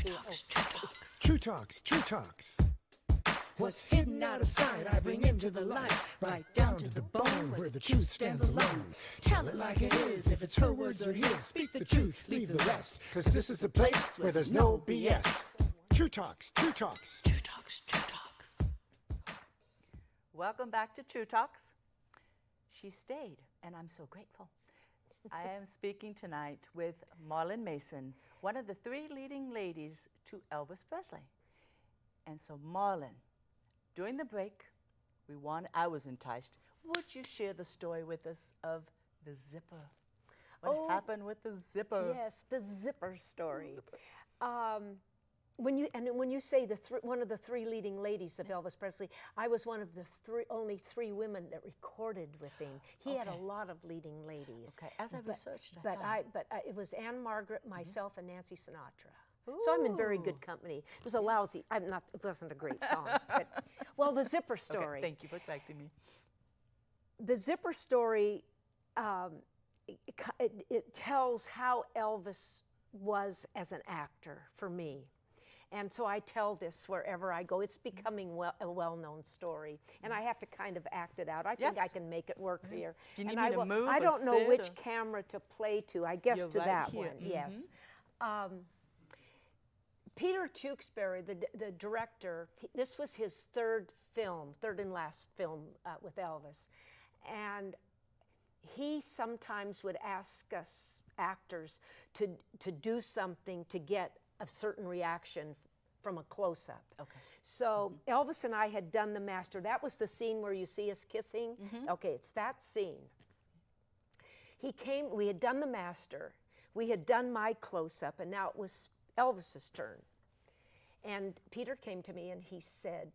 Talks, True Talks. True Talks, True Talks. What's hidden out of sight, I bring into the light, right down to the bone where the truth stands alone. Tell it like it is, if it's her words or his. Speak the truth, leave the rest, cause this is the place where there's no BS. True Talks, True Talks. True Talks, True Talks. Welcome back to True Talks. She stayed, and I'm so grateful. I am speaking tonight with Marlyn Mason, one of the three leading ladies to Elvis Presley. And so, Marlyn, during the break, I was enticed. Would you share the story with us of the zipper? What happened with the zipper? Yes, the zipper story. When you say one of the three leading ladies of Elvis Presley, I was one of the only three women that recorded with him. He had a lot of leading ladies. Okay, as I researched, it was Anne Margaret, myself, and Nancy Sinatra. Ooh. So I'm in very good company. It was a lousy. It wasn't a great song. But, well, the zipper story. Okay, thank you for correcting me. The zipper story. It tells how Elvis was as an actor for me. And so I tell this wherever I go. It's becoming a well-known story, and I have to kind of act it out. I think I can make it work here. Do you need and me to move I or don't know sit which or? camera to play to. I guess You're to right that here. one. Yes. Peter Tewksbury, the director, this was his third and last film with Elvis, and he sometimes would ask us actors to do something to get a certain reaction from a close-up. Okay. So Elvis and I had done The Master. That was the scene where you see us kissing. Okay, it's that scene. He came, we had done The Master, we had done my close-up, and now it was Elvis's turn. And Peter came to me and he said,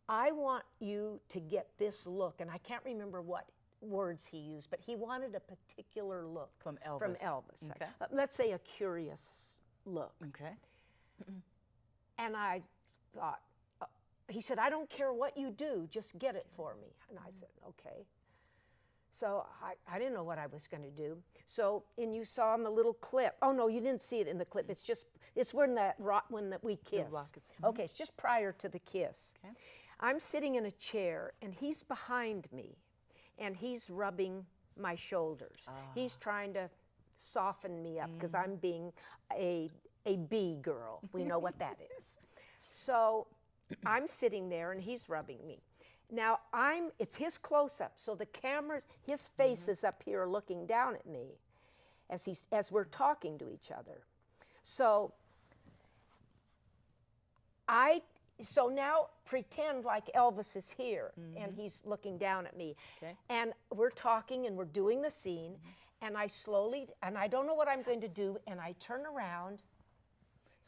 I want you to get this look, and I can't remember what words he used, but he wanted a particular look From Elvis. Okay. Let's say a curious look. Okay. And I thought, he said, I don't care what you do, just get it for me. And I said, okay. So I didn't know what I was going to do. So, and you saw in the little clip, oh no, you didn't see it in the clip. It's when we kiss. Okay, it's just prior to the kiss. Okay. I'm sitting in a chair and he's behind me and he's rubbing my shoulders. He's trying to soften me up because I'm being a bee girl. We know what that is. So I'm sitting there and he's rubbing me. Now it's his close-up, so the camera's, his face is up here looking down at me as we're talking to each other. So now pretend like Elvis is here and he's looking down at me. Okay. And we're talking and we're doing the scene and I don't know what I'm going to do, and I turn around.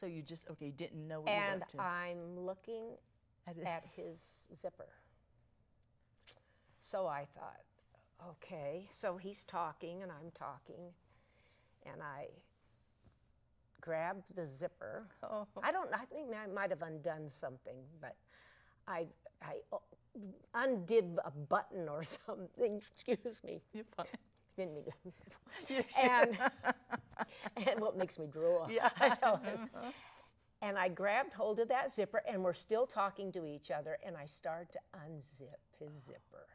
So you just, you didn't know what you were up to. And I'm looking at his zipper. So I thought, okay, so he's talking and I'm talking, and I grabbed the zipper. I think I might have undone something, but I undid a button or something. Excuse me. You're fine. Didn't mean to. And what makes me drool. Yeah. And I grabbed hold of that zipper, and we're still talking to each other, and I started to unzip his zipper.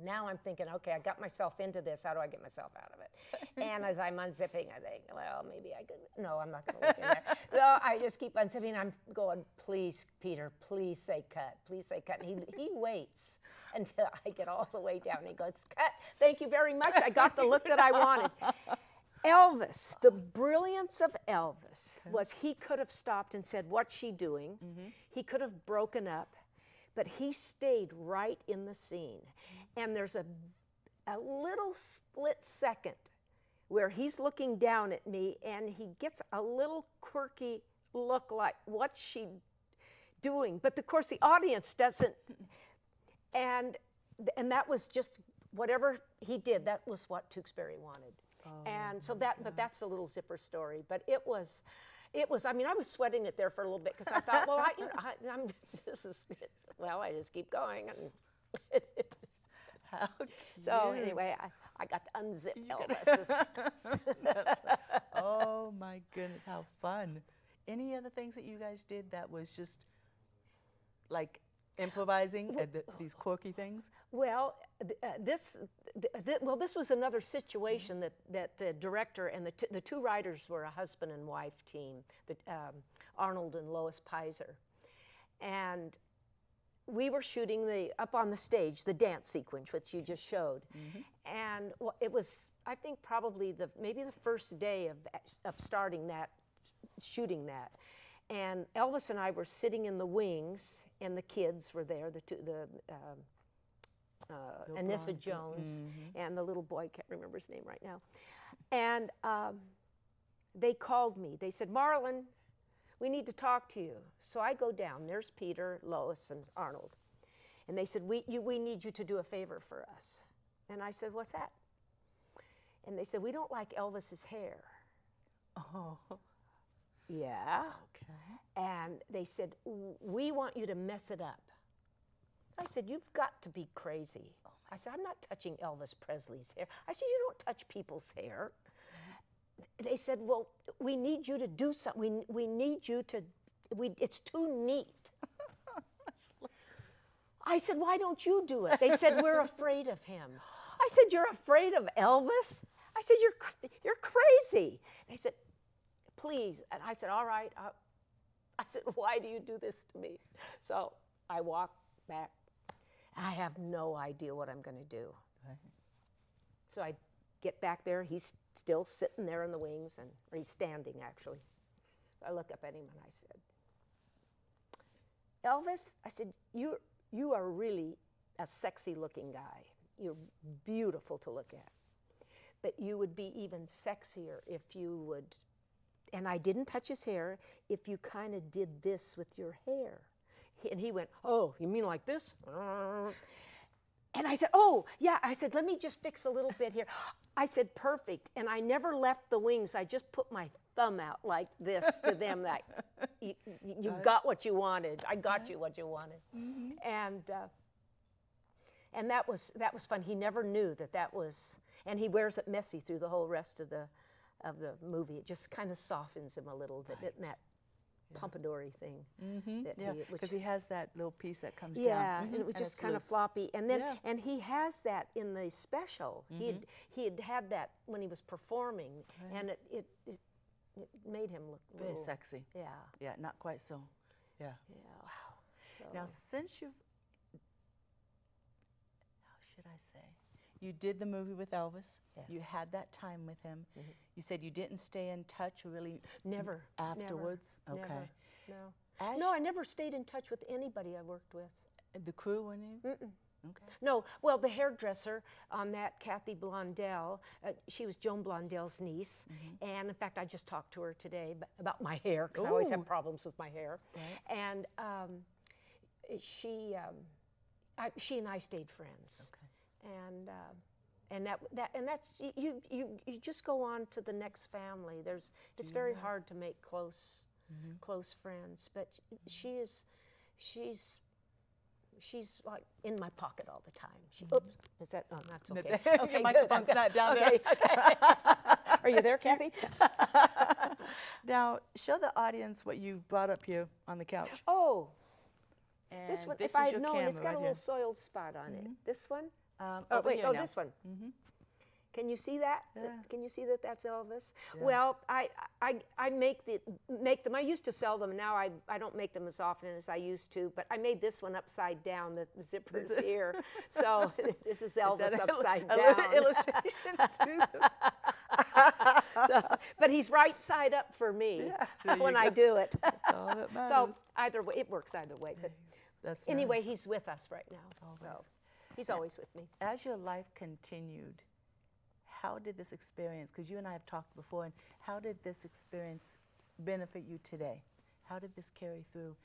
Now I'm thinking, okay, I got myself into this. How do I get myself out of it? And as I'm unzipping, I think, well, maybe I could. No, I'm not going to look in there. So I just keep unzipping. I'm going, please, Peter, please say cut. Please say cut. And he waits until I get all the way down. And he goes, cut. Thank you very much. I got the look that I wanted. Elvis, the brilliance of Elvis was he could have stopped and said, what's she doing? He could have broken up. But he stayed right in the scene. And there's a little split second where he's looking down at me and he gets a little quirky look like, what's she doing? But of course the audience doesn't. And that was just whatever he did, that was what Tewksbury wanted. And so but that's a little zipper story. But it was, I mean, I was sweating it there for a little bit because I thought, well, I just keep going. And so anyway, I got to unzip Elvis. Oh my goodness, how fun. things that you guys did that was just like improvising and these quirky things? Well, this was another situation that the director and the two writers were a husband and wife team, Arnold and Lois Pizer. And we were shooting up on the stage, the dance sequence, which you just showed. And well, it was, I think, probably maybe the first day of starting that, shooting that. And Elvis and I were sitting in the wings, and the kids were there, Anissa Jones and the little boy, can't remember his name right now. And they called me. They said, Marlyn, we need to talk to you. So I go down. There's Peter, Lois, and Arnold. And they said, we need you to do a favor for us. And I said, what's that? And they said, we don't like Elvis's hair. Oh. Yeah. Okay. And they said, we want you to mess it up. I said, you've got to be crazy. I said, I'm not touching Elvis Presley's hair. I said, you don't touch people's hair. They said, well, we need you to do something. We need you to, it's too neat. I said, why don't you do it? They said, we're afraid of him. I said, you're afraid of Elvis? I said, you're crazy. They said, please. And I said, all right. I said, why do you do this to me? So I walked back. I have no idea what I'm going to do. Right. So I get back there. He's still sitting there in the wings, or he's standing, actually. I look up at him and I said, Elvis, I said, you are really a sexy-looking guy. You're beautiful to look at. But you would be even sexier if you would, and I didn't touch his hair, if you kind of did this with your hair. And he went, oh, you mean like this? And I said, oh, yeah. I said, let me just fix a little bit here. I said, perfect. And I never left the wings. I just put my thumb out like this to them, like, you got what you wanted. I got you what you wanted. And that was fun. He never knew that was, and he wears it messy through the whole rest of the movie. It just kind of softens him a little bit, in that pompadour-y thing. Because he has that little piece that comes down. Yeah, and it was just kind of floppy. And then, and he has that in the special. He had that when he was performing, and it made him look very sexy. Yeah. Yeah, not quite so. Yeah. Yeah. Wow. So. Now, since you've, how should I say? You did the movie with Elvis. Yes. You had that time with him. You said you didn't stay in touch really never afterwards. Never, okay. Never, no. No, I never stayed in touch with anybody I worked with. The crew, when you? Okay. No, well, the hairdresser on that, Kathy Blondell, she was Joan Blondell's niece, and in fact, I just talked to her today about my hair, because I always have problems with my hair. Right. And she and I stayed friends. Okay. And that's you just go on to the next family. It's very hard to make close friends, but she's like in my pocket all the time. Oops, is that? Oh, that's okay. Okay, your microphone's not down there. Okay. Are you there, Kathy? Now, show the audience what you brought up here on the couch. Oh, and this one. This if I is had your known, it's got right a here. little soiled spot on it. This one? Oh, wait. Oh, this one. Can you see that? Yeah. Can you see that that's Elvis? Yeah. Well, I make them. I used to sell them. Now I don't make them as often as I used to. But I made this one upside down. The zipper's here. So this is Elvis upside down. Illustration to them. But he's right side up for me when I do it. That's all that matters. So either way, it works either way. But that's anyway, nice. he's with us right now. Always. So he's always with me. As your life continued, how did this experience, because you and I have talked before, and how did this experience benefit you today? How did this carry through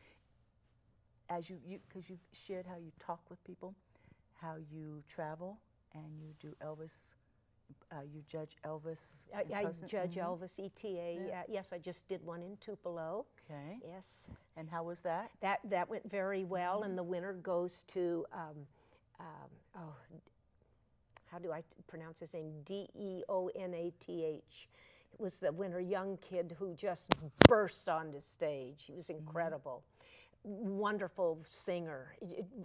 as because you've shared how you talk with people, how you travel, and you do Elvis, you judge Elvis. I judge Elvis, ETA. Yes, I just did one in Tupelo. Okay. Yes. And how was that? That went very well, and the winner goes to, how do I pronounce his name? Deonath. was the winner, young kid who just burst onto stage. He was incredible. Wonderful singer.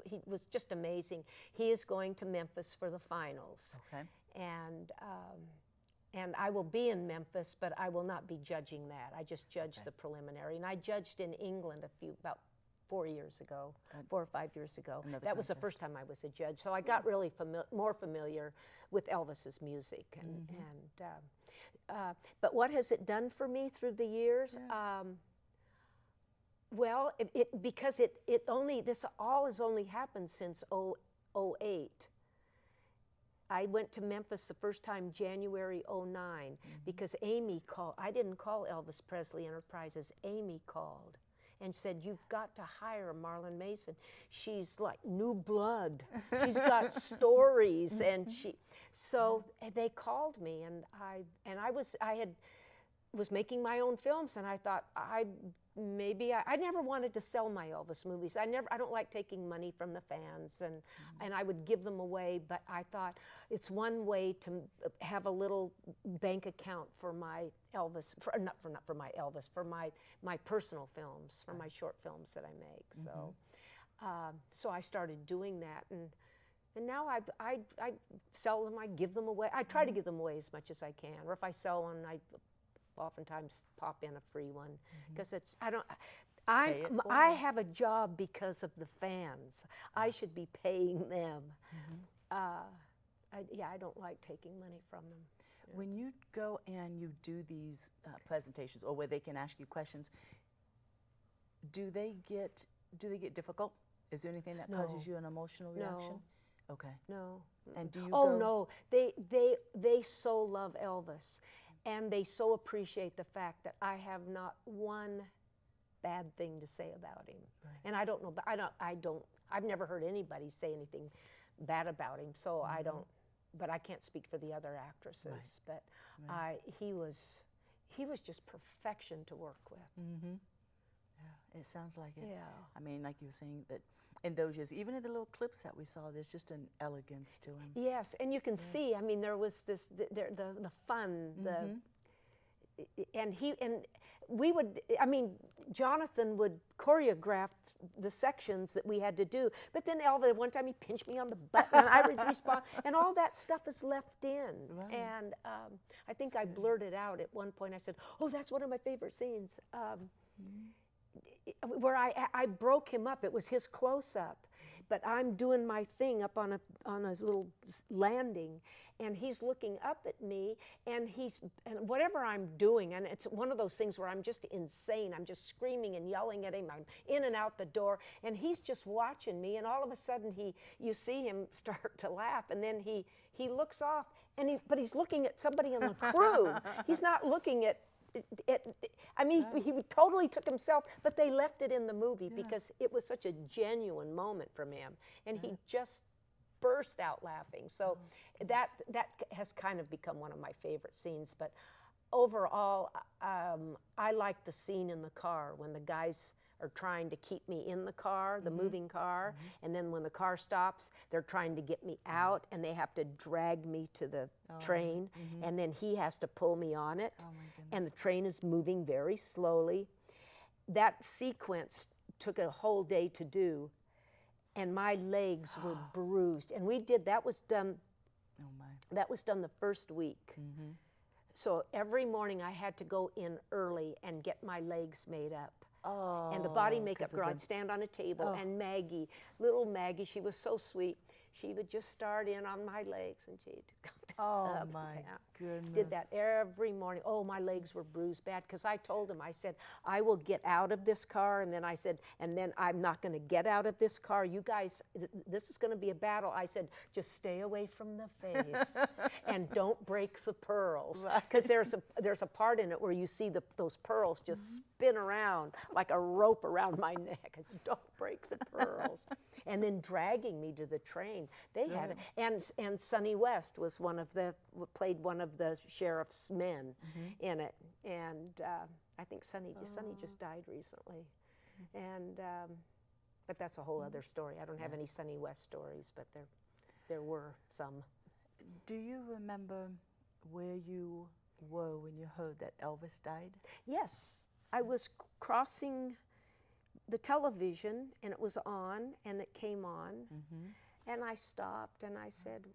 He was just amazing. He is going to Memphis for the finals. Okay. And I will be in Memphis, but I will not be judging that. I just judged the preliminary. And I judged in England about 4 years ago, 4 or 5 years ago. That was the first time I was a judge. So I got really more familiar with Elvis's music. But what has it done for me through the years? Yeah. Well, because this all has only happened since 2008. I went to Memphis the first time January 2009 because Amy called. I didn't call Elvis Presley Enterprises. Amy called and said, "You've got to hire Marlyn Mason. She's like new blood. She's got stories." And so they called me, and I was making my own films, and I thought I never wanted to sell my Elvis movies. I don't like taking money from the fans, and I would give them away. But I thought it's one way to have a little bank account for my Elvis, not for my Elvis, for my personal films, for my short films that I make. So I started doing that, and now I sell them. I give them away. I try to give them away as much as I can, or if I sell one, I oftentimes pop in a free one because I have a job because of the fans. I should be paying them. I don't like taking money from them. When you go and you do these presentations, or where they can ask you questions, do they get difficult? Is there anything that causes you an emotional reaction? No. Okay. No. And do you no. They so love Elvis. And they so appreciate the fact that I have not one bad thing to say about him. Right. And I don't know, but I've never heard anybody say anything bad about him, so I don't, but I can't speak for the other actresses. Right. But he was just perfection to work with. Yeah, it sounds like it. Yeah. I mean, like you were saying, that in those years, even in the little clips that we saw, there's just an elegance to him. Yes, and you can see, I mean, there was this, the fun, and we would, I mean, Jonathan would choreograph the sections that we had to do, but then Elvis, one time he pinched me on the butt, and I would respond, and all that stuff is left in. Right. And I think I blurted out at one point, I said, "Oh, that's one of my favorite scenes." Where I broke him up. It was his close-up, but I'm doing my thing up on a little landing, and he's looking up at me, and whatever I'm doing, and it's one of those things where I'm just insane. I'm just screaming and yelling at him. I'm in and out the door, and he's just watching me, and all of a sudden you see him start to laugh, and then he looks off, but he's looking at somebody on the crew. He's not looking at. I mean, he totally took himself, but they left it in the movie because it was such a genuine moment from him, and he just burst out laughing. So that has kind of become one of my favorite scenes. But overall, I like the scene in the car when the guys are trying to keep me in the car, the moving car, and then when the car stops, they're trying to get me out, and they have to drag me to the train, and then he has to pull me on it, and the train is moving very slowly. That sequence took a whole day to do, and my legs were bruised, and that was done the first week. So every morning I had to go in early and get my legs made up. And the body makeup girl, I'd stand on a table, and Maggie, little Maggie, she was so sweet. She would just start in on my legs, and she'd come up. My goodness. Did that every morning. Oh, my legs were bruised bad, because I told him, I said, I will get out of this car, and then I said, and then I'm not going to get out of this car. You guys, this is going to be a battle. I said, just stay away from the face, and don't break the pearls, because there's a part in it where you see those pearls just spin around like a rope around my neck. I said, don't break the pearls. And then dragging me to the train. They had it. And Sonny West was played one of the sheriff's men in it. And I think Sonny just died recently. And but that's a whole other story. I don't have any Sonny West stories, but there were some. Do you remember where you were when you heard that Elvis died? Yes, I was crossing the television and it was on and it came on and I stopped and I said,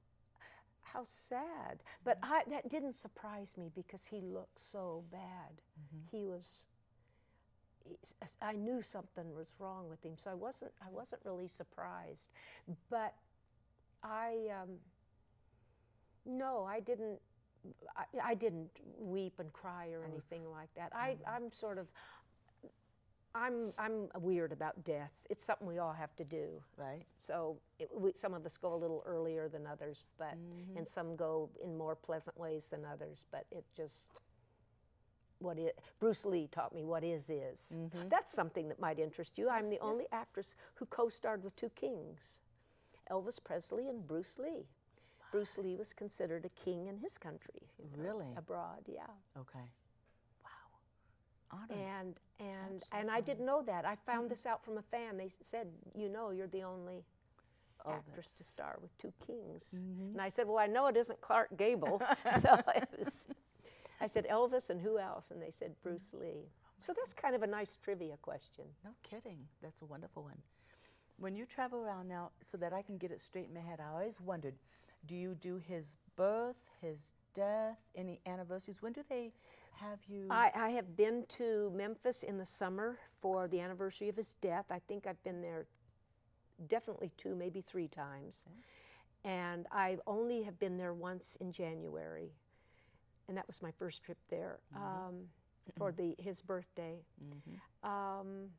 how sad. But that didn't surprise me because he looked so bad. I knew something was wrong with him, so I wasn't really surprised. But no, I didn't weep and cry or anything like that. I'm weird about death. It's something we all have to do. Right. So some of us go a little earlier than others, but and some go in more pleasant ways than others. But it just Bruce Lee taught me what is. That's something that might interest you. I'm the only actress who co-starred with two kings, Elvis Presley and Bruce Lee. Bruce Lee was considered a king in his country. Really? Abroad, yeah. Okay. Wow. Honored. And I didn't know that. I found this out from a fan. They said, you know, you're the only actress to star with two kings. And I said, well, I know it isn't Clark Gable. So I said, Elvis and who else? And they said, Bruce Lee. So that's kind of a nice trivia question. No kidding. That's a wonderful one. When you travel around now, so that I can get it straight in my head, I always wondered, do you do his birth, his death, any anniversaries? When do they have you? I have been to Memphis in the summer for the anniversary of his death. I think I've been there definitely 2, maybe 3 times. Okay. And I only have been there once in January. And that was my first trip there for his birthday. And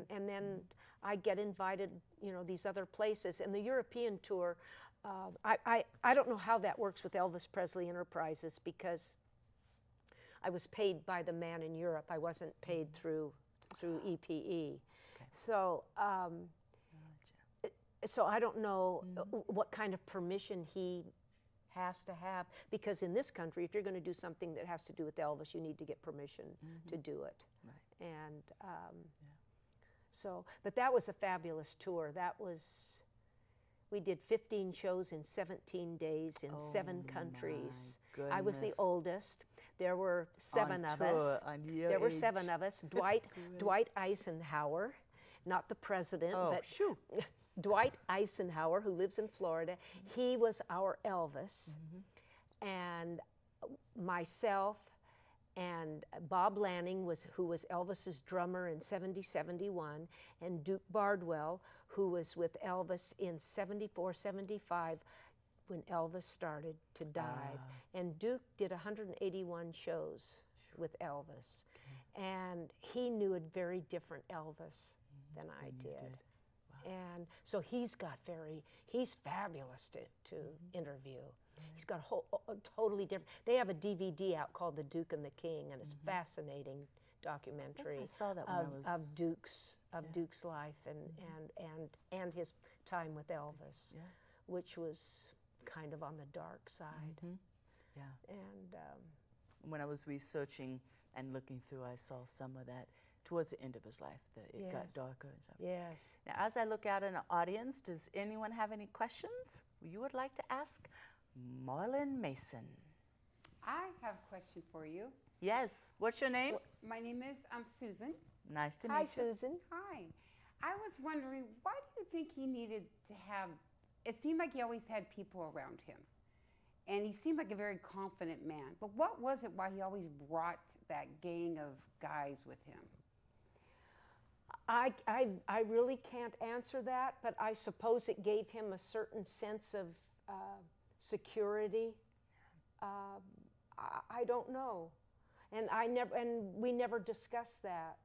then I get invited, you know, these other places. And the European tour, I don't know how that works with Elvis Presley Enterprises because I was paid by the man in Europe. I wasn't paid through EPE. Okay. So so I don't know what kind of permission he has to have, because in this country, if you're going to do something that has to do with Elvis, you need to get permission to do it. Right. And so, but that was a fabulous tour. We did 15 shows in 17 days in 7 countries. I was the oldest. There were 7 of us. There were 7 of us. Dwight Eisenhower, not the president, but Dwight Eisenhower, who lives in Florida, he was our Elvis. And myself and Bob Lanning, who was Elvis's drummer in 70-71, and Duke Bardwell, who was with Elvis in 74, 75, when Elvis started to dive. And Duke did 181 shows with Elvis. And he knew a very different Elvis than I did. And so he's fabulous to interview. He's got a totally different, they have a DVD out called The Duke and the King, and it's a fascinating documentary I saw that of Duke's life and his time with Elvis, which was kind of on the dark side. Yeah. And when I was researching and looking through, I saw some of that towards the end of his life. It got darker and stuff. Yes. Now, as I look out in the audience, does anyone have any questions you would like to ask Marlyn Mason? I have a question for you. Yes. What's your name? My name is Susan. Nice to meet Hi, you. Susan. Hi. I was wondering, why do you think he needed to have, it seemed like he always had people around him. And he seemed like a very confident man. But what was it why he always brought that gang of guys with him? I really can't answer that, but I suppose it gave him a certain sense of security. I don't know, and we never discussed that.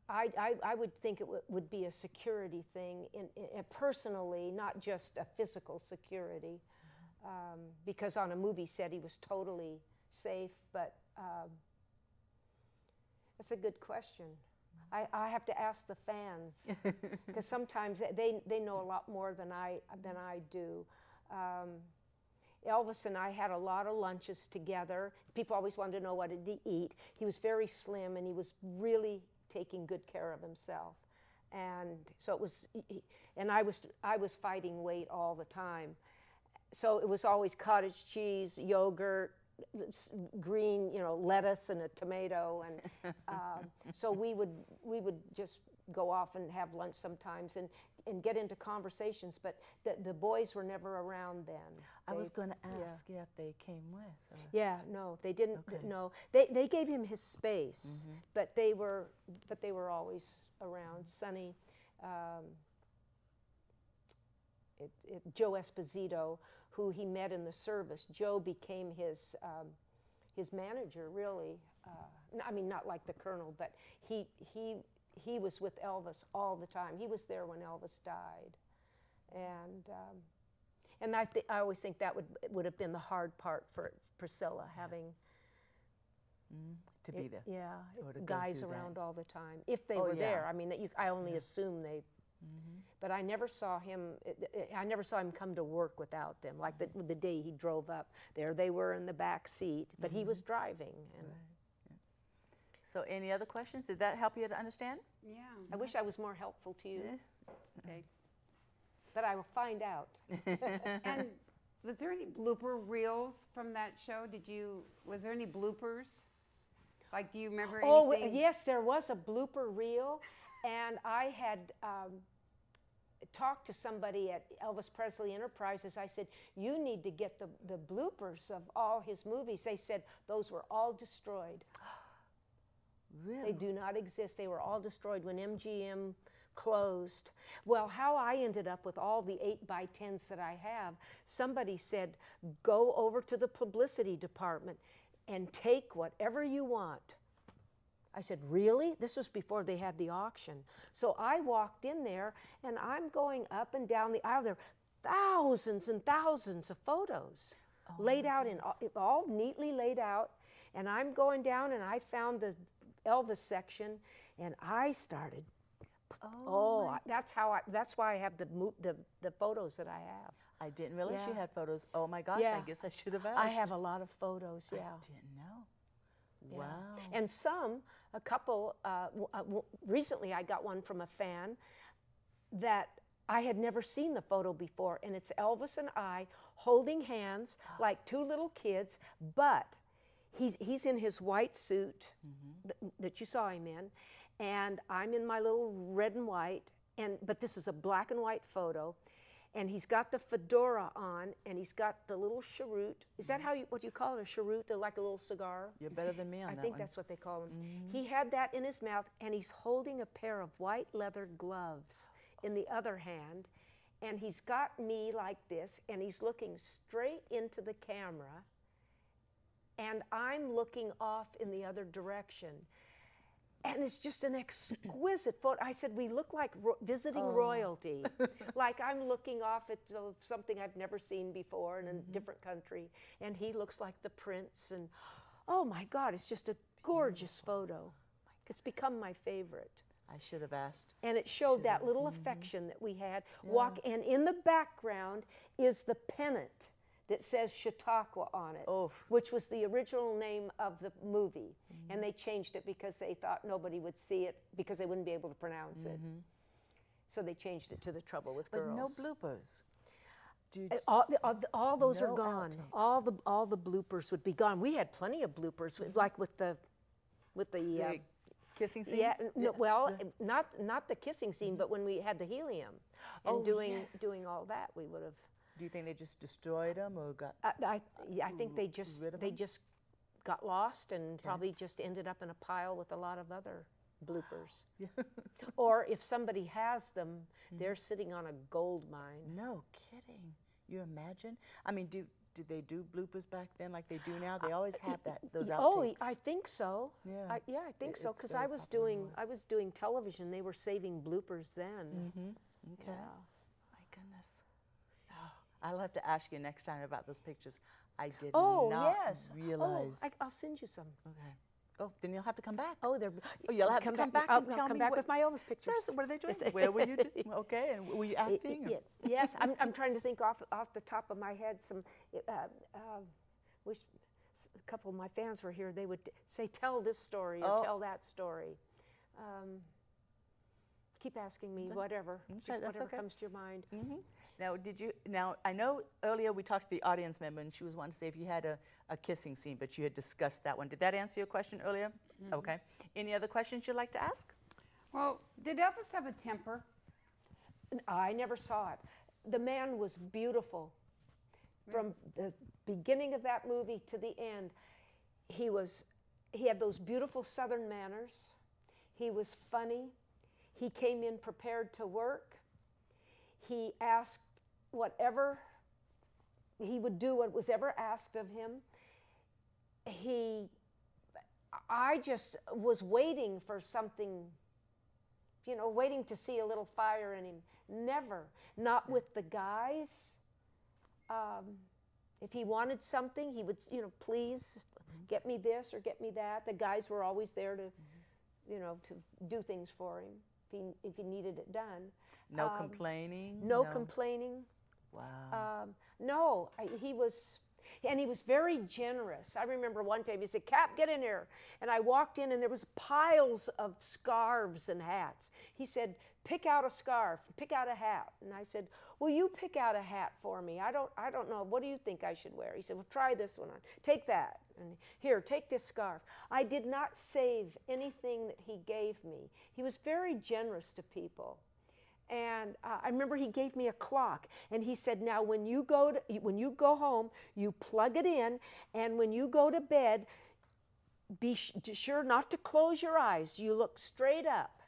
I would think it would be a security thing, personally, not just a physical security, because on a movie set he was totally safe, but. That's a good question. I have to ask the fans, because sometimes they know a lot more than I do. Elvis and I had a lot of lunches together. People always wanted to know what did he eat. He was very slim, and he was really taking good care of himself. And so it was, and I was fighting weight all the time. So it was always cottage cheese, yogurt, green, lettuce and a tomato, and so we would just go off and have lunch sometimes and get into conversations. But the boys were never around then. I was going to ask if they came with. Or... Yeah, no, they didn't. Okay. No, they gave him his space, but they were always around. Sonny, Joe Esposito, who he met in the service. Joe became his manager, really. I mean, not like the Colonel, but he was with Elvis all the time. He was there when Elvis died, and I always think that would have been the hard part for Priscilla, having to be there. Yeah, Or to go guys through around that. all the time, if they Oh, were yeah. there. I mean, I only assume they. But I never saw him. I never saw him come to work without them. Like the day he drove up, there they were in the back seat, but he was driving. And So any other questions? Did that help you to understand? Yeah. I wish I was more helpful to you, Okay. but I will find out. And was there any blooper reels from that show? Was there any bloopers? Like, do you remember Oh, anything? yes, there was a blooper reel, and I had talked to somebody at Elvis Presley Enterprises. I said, you need to get the bloopers of all his movies. They said those were all destroyed. Really? They do not exist. They were all destroyed when MGM closed. Well, how I ended up with all the 8x10s that I have, somebody said, go over to the publicity department and take whatever you want. I said, really? This was before they had the auction. So I walked in there, and I'm going up and down the aisle. There are thousands and thousands of photos laid out, all neatly laid out. And I'm going down, and I found the Elvis section, and I started. That's why I have the photos that I have. I didn't realize you Yeah. had photos. Oh my gosh, Yeah. I guess I should have asked. I have a lot of photos. Yeah. I didn't know. Yeah. Wow. And a couple, recently I got one from a fan that I had never seen the photo before, and it's Elvis and I holding hands like two little kids, but he's in his white suit that you saw him in, and I'm in my little red and white, but this is a black and white photo. And he's got the fedora on, and he's got the little cheroot. Is that what you call it, a cheroot? They're like a little cigar? You're better than me on I that think one. that's what they call them. He had that in his mouth, and he's holding a pair of white leather gloves in the other hand, and he's got me like this, and he's looking straight into the camera, and I'm looking off in the other direction. And it's just an exquisite photo. I said, we look like visiting royalty. Like I'm looking off at something I've never seen before in a different country. And he looks like the prince. And oh my God, it's just a gorgeous photo. It's become my favorite. I should have asked. And it showed that little affection that we had. And in the background is the pennant that says Chautauqua on it, which was the original name of the movie. And they changed it because they thought nobody would see it because they wouldn't be able to pronounce it. So they changed it to The Trouble with But Girls. no bloopers. All those are No gone. outtakes. All the bloopers would be gone. We had plenty of bloopers, like with the The kissing scene? yeah, no, well, not the kissing scene, but when we had the helium and doing all that, we would have. Do you think they just destroyed them or got? I think they just rid of them? got lost and probably just ended up in a pile with a lot of other bloopers. Or if somebody has them, they're sitting on a gold mine. No kidding. You imagine? I mean, did they do bloopers back then like they do now? They always have those outtakes. Oh, I think so. Yeah. I think so It's because very I was popular doing television. They were saving bloopers then. Okay. Yeah. My goodness. Oh, I'll have to ask you next time about those pictures. I did Oh not yes. realize. Oh, I'll send you some. Okay. Oh, then you'll have to come back. Oh, they're. You'll have to come back I'll and tell come me back what- with my Elvis pictures. Yes, what are they doing? Where were you? Okay, and were you acting? or- Yes. I'm trying to think off the top of my head. Wish a couple of my fans were here. They would say, "Tell this story or tell that story." Keep asking me whatever, Okay, just that's whatever okay. comes to your mind. Now, I know earlier we talked to the audience member, and she was wanting to say if you had a kissing scene, but you had discussed that one. Did that answer your question earlier? Okay. Any other questions you'd like to ask? Well, did Elvis have a temper? I never saw it. The man was beautiful. From the beginning of that movie to the end, he had those beautiful Southern manners. He was funny. He came in prepared to work. He asked whatever, he would do what was ever asked of him. I just was waiting for something, waiting to see a little fire in him. Never, not with the guys. If he wanted something, he would, please get me this or get me that. The guys were always there to, to do things for him if he needed it done. No complaining? No complaining. Wow. No, he was very generous. I remember one time he said, "Cap, get in here." And I walked in and there was piles of scarves and hats. He said, "Pick out a scarf, pick out a hat." And I said, "Will you pick out a hat for me? I don't know. What do you think I should wear?" He said, "Well, try this one on. Take that. And here, take this scarf." I did not save anything that he gave me. He was very generous to people. And I remember he gave me a clock, and he said, "Now, when you go home, you plug it in, and when you go to bed, be sure not to close your eyes. You look straight up."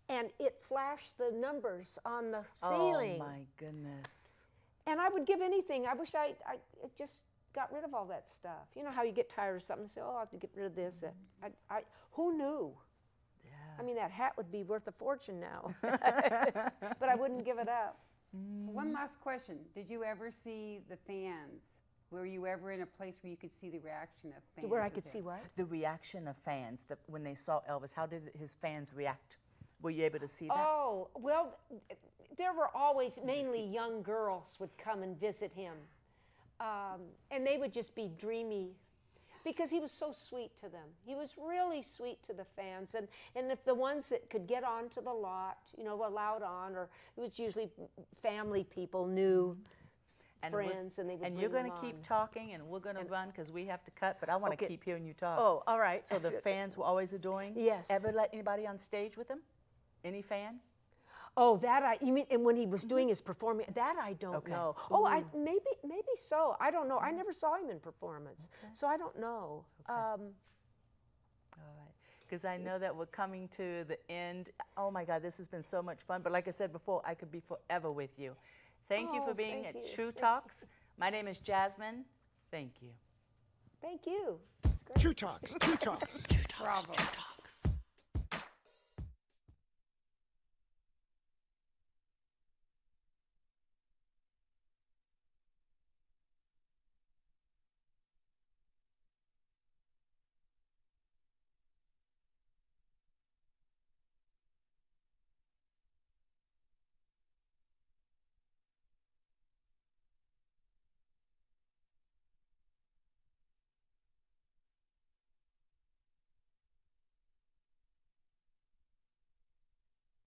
And it flashed the numbers on the ceiling. Oh my goodness! And I would give anything. I wish I just got rid of all that stuff. You know how you get tired of something and say, "Oh, I have to get rid of this." Who knew? I mean, that hat would be worth a fortune now, but I wouldn't give it up. So one last question. Did you ever see the fans? Were you ever in a place where you could see the reaction of fans? Where I could see what? The reaction of fans, when they saw Elvis, how did his fans react? Were you able to see that? Oh, well, there were always, mainly young girls would come and visit him. And they would just be dreamy because he was so sweet to them. He was really sweet to the fans. And if the ones that could get onto the lot, allowed on, or it was usually family people, new friends, and they would And bring you're going them to keep on. talking, and we're going to run because we have to cut, but I want to Okay. keep hearing you talk. Oh, all right. So the fans were always adoring? Yes. Ever let anybody on stage with him? Any fan? Oh, you mean, and when he was doing his performance, that I don't Okay. know. Oh, maybe so. I don't know. I never saw him in performance, so I don't know. All right. Because I know that we're coming to the end. Oh my God, this has been so much fun. But like I said before, I could be forever with you. Thank you for being thank at you. True Talks. My name is Jasmine. Thank you. Thank you. It's great. True Talks, True Talks. Bravo.